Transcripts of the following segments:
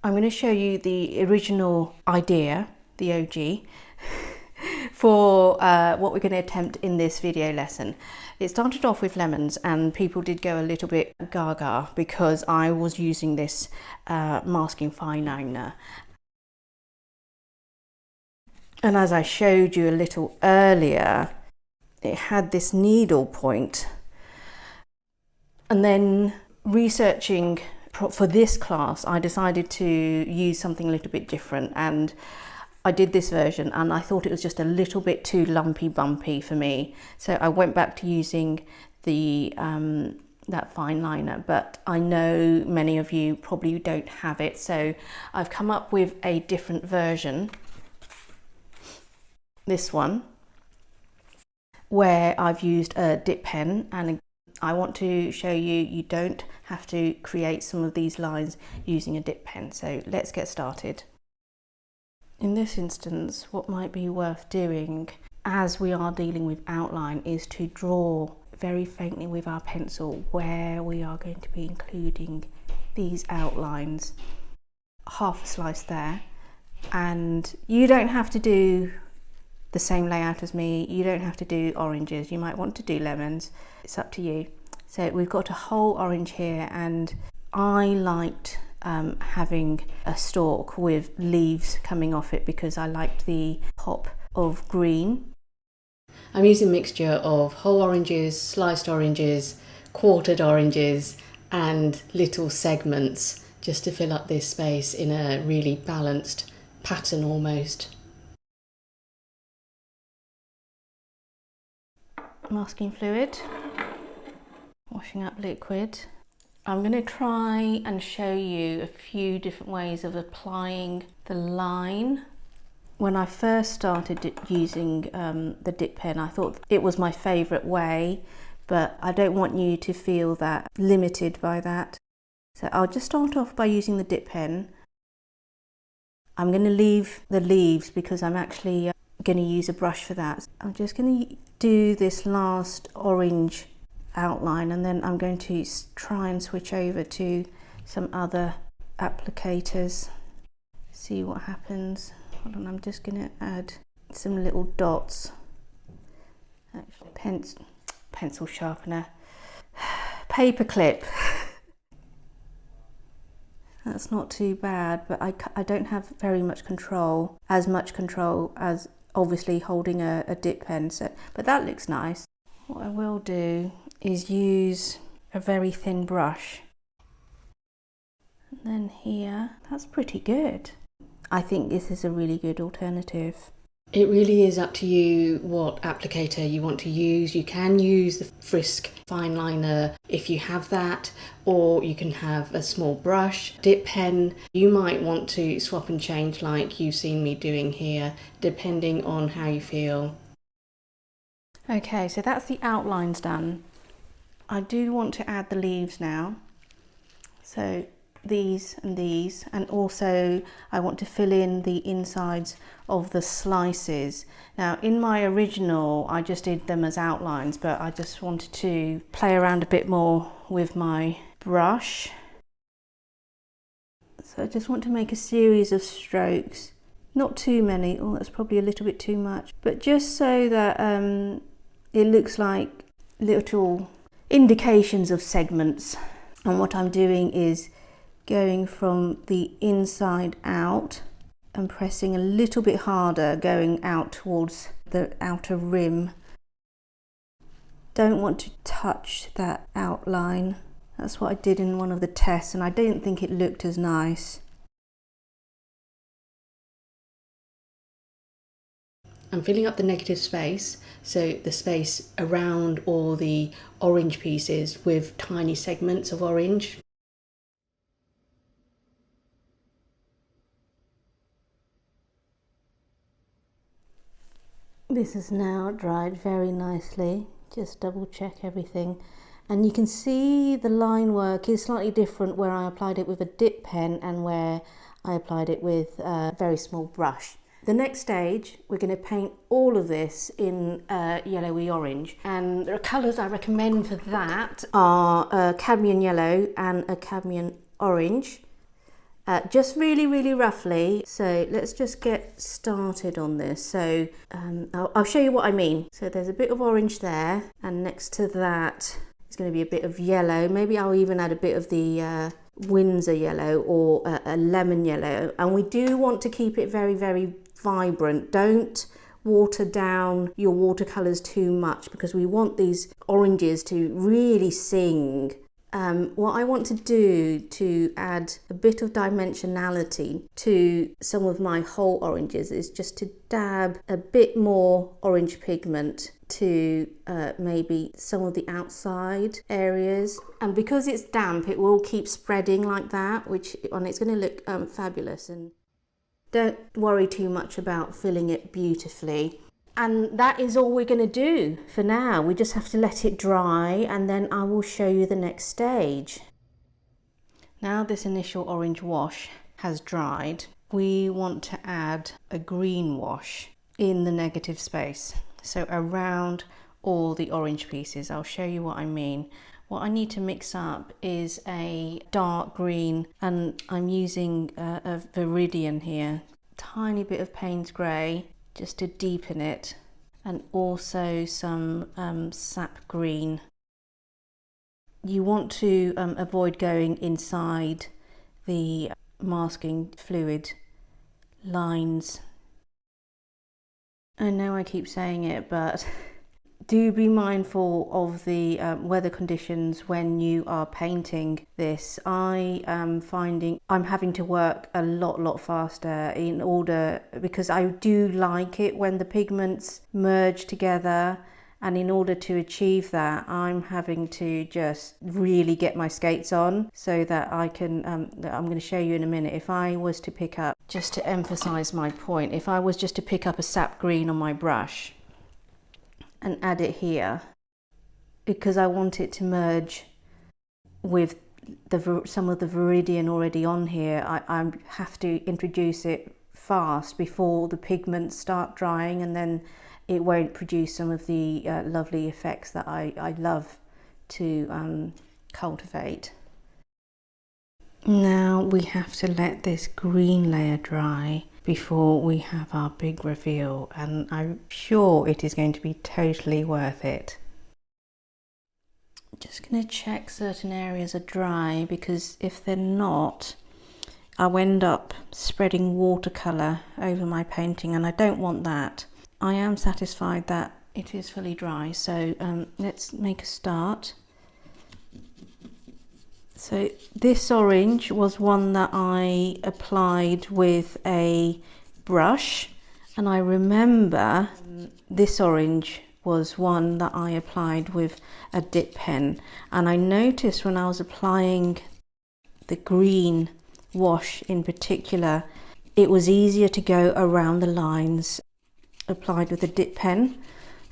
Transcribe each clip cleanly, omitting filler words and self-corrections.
I'm going to show you the original idea, the OG, for what we're going to attempt in this video lesson. It started off with lemons and people did go a little bit gaga because I was using this masking fine liner. And as I showed you a little earlier, it had this needle point. And then researching for this class, I decided to use something a little bit different, and I did this version and I thought it was just a little bit too lumpy bumpy for me. So I went back to using the that fine liner, but I know many of you probably don't have it. So I've come up with a different version, this one, where I've used a dip pen, and I want to show you don't have to create some of these lines using a dip pen. So let's get started. In this instance, what might be worth doing, as we are dealing with outline, is to draw very faintly with our pencil where we are going to be including these outlines. Half a slice there, and you don't have to do the same layout as me. You don't have to do oranges. You might want to do lemons. It's up to you. So we've got a whole orange here, and I liked having a stalk with leaves coming off it because I liked the pop of green. I'm using a mixture of whole oranges, sliced oranges, quartered oranges and little segments just to fill up this space in a really balanced pattern almost. Masking fluid, washing up liquid. I'm going to try and show you a few different ways of applying the line. When I first started using the dip pen, I thought it was my favourite way, but I don't want you to feel that limited by that. So I'll just start off by using the dip pen. I'm going to leave the leaves because I'm actually going to use a brush for that. I'm just going to do this last orange outline, and then I'm going to try and switch over to some other applicators, see what happens. Hold on, I'm just going to add some little dots. Actually, pencil sharpener, paper clip. That's not too bad, but I don't have very much control, as obviously holding a dip pen. So, but that looks nice. What I will do is use a very thin brush. And then here, that's pretty good. I think this is a really good alternative. It really is up to you what applicator you want to use. You can use the Frisk fine liner if you have that, or you can have a small brush, dip pen. You might want to swap and change like you've seen me doing here, depending on how you feel. Okay, so that's the outlines done. I do want to add the leaves now. So these, and also I want to fill in the insides of the slices. Now in my original I just did them as outlines, but I just wanted to play around a bit more with my brush. So I just want to make a series of strokes, not too many. Oh, that's probably a little bit too much, but just so that it looks like little indications of segments. And what I'm doing is going from the inside out and pressing a little bit harder, going out towards the outer rim. Don't want to touch that outline. That's what I did in one of the tests, and I didn't think it looked as nice. I'm filling up the negative space, so the space around all the orange pieces, with tiny segments of orange. This is now dried very nicely. Just double check everything. And you can see the line work is slightly different where I applied it with a dip pen and where I applied it with a very small brush. The next stage, we're going to paint all of this in yellowy orange, and the colours I recommend for that are cadmium yellow and a cadmium orange. just really roughly. So let's just get started on this. So I'll show you what I mean. So there's a bit of orange there, and next to that is going to be a bit of yellow. Maybe I'll even add a bit of the Windsor yellow or a lemon yellow. And we do want to keep it very vibrant. Don't water down your watercolors too much, because we want these oranges to really sing. What I want to do to add a bit of dimensionality to some of my whole oranges is just to dab a bit more orange pigment to maybe some of the outside areas. And because it's damp, it will keep spreading like that, and it's going to look fabulous. And don't worry too much about filling it beautifully. And that is all we're going to do for now. We just have to let it dry, and then I will show you the next stage. Now this initial orange wash has dried, we want to add a green wash in the negative space. So around all the orange pieces. I'll show you what I mean. What I need to mix up is a dark green, and I'm using a Viridian here. Tiny bit of Payne's Grey, just to deepen it, and also some sap green. You want to avoid going inside the masking fluid lines. I know I keep saying it, but do be mindful of the weather conditions when you are painting this. I am finding I'm having to work a lot faster because I do like it when the pigments merge together, and in order to achieve that, I'm having to just really get my skates on so that I can, I'm going to show you in a minute, if I was to pick up, just to emphasize my point, if I was just to pick up a sap green on my brush and add it here, because I want it to merge with some of the Viridian already on here, I have to introduce it fast before the pigments start drying, and then it won't produce some of the lovely effects that I love to cultivate. Now we have to let this green layer dry before we have our big reveal, and I'm sure it is going to be totally worth it. Just going to check certain areas are dry, because if they're not, I'll end up spreading watercolor over my painting, and I don't want that. I am satisfied that it is fully dry, so let's make a start. So this orange was one that I applied with a brush, and I remember this orange was one that I applied with a dip pen, and I noticed when I was applying the green wash in particular, it was easier to go around the lines applied with a dip pen.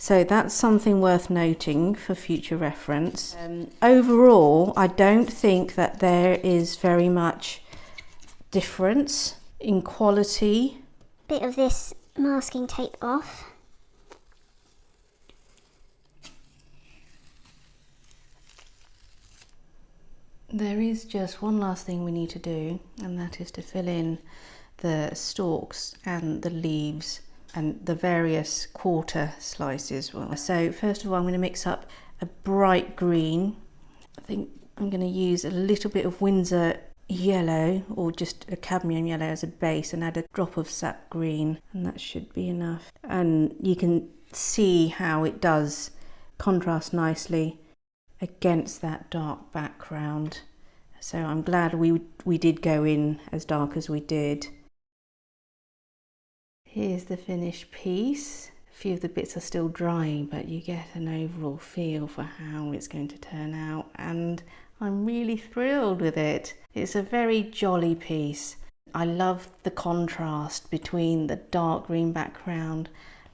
So that's something worth noting for future reference. Overall, I don't think that there is very much difference in quality. Bit of this masking tape off. There is just one last thing we need to do, and that is to fill in the stalks and the leaves and the various quarter slices. So first of all, I'm going to mix up a bright green. I think I'm going to use a little bit of Windsor yellow, or just a cadmium yellow as a base, and add a drop of sap green, and that should be enough. And you can see how it does contrast nicely against that dark background. So I'm glad we did go in as dark as we did. Here's the finished piece. A few of the bits are still drying, but you get an overall feel for how it's going to turn out, and I'm really thrilled with it. It's a very jolly piece. I love the contrast between the dark green background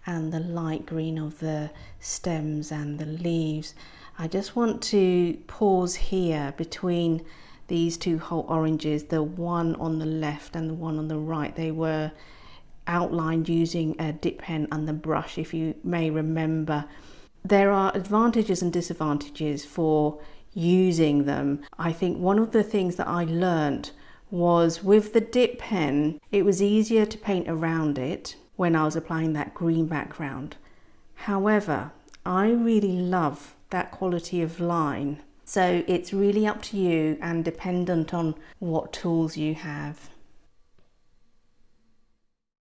and the light green of the stems and the leaves. I just want to pause here between these two whole oranges, the one on the left and the one on the right. They were outlined using a dip pen and the brush, if you may remember. There are advantages and disadvantages for using them. I think one of the things that I learned was with the dip pen, it was easier to paint around it when I was applying that green background. However, I really love that quality of line. So it's really up to you and dependent on what tools you have.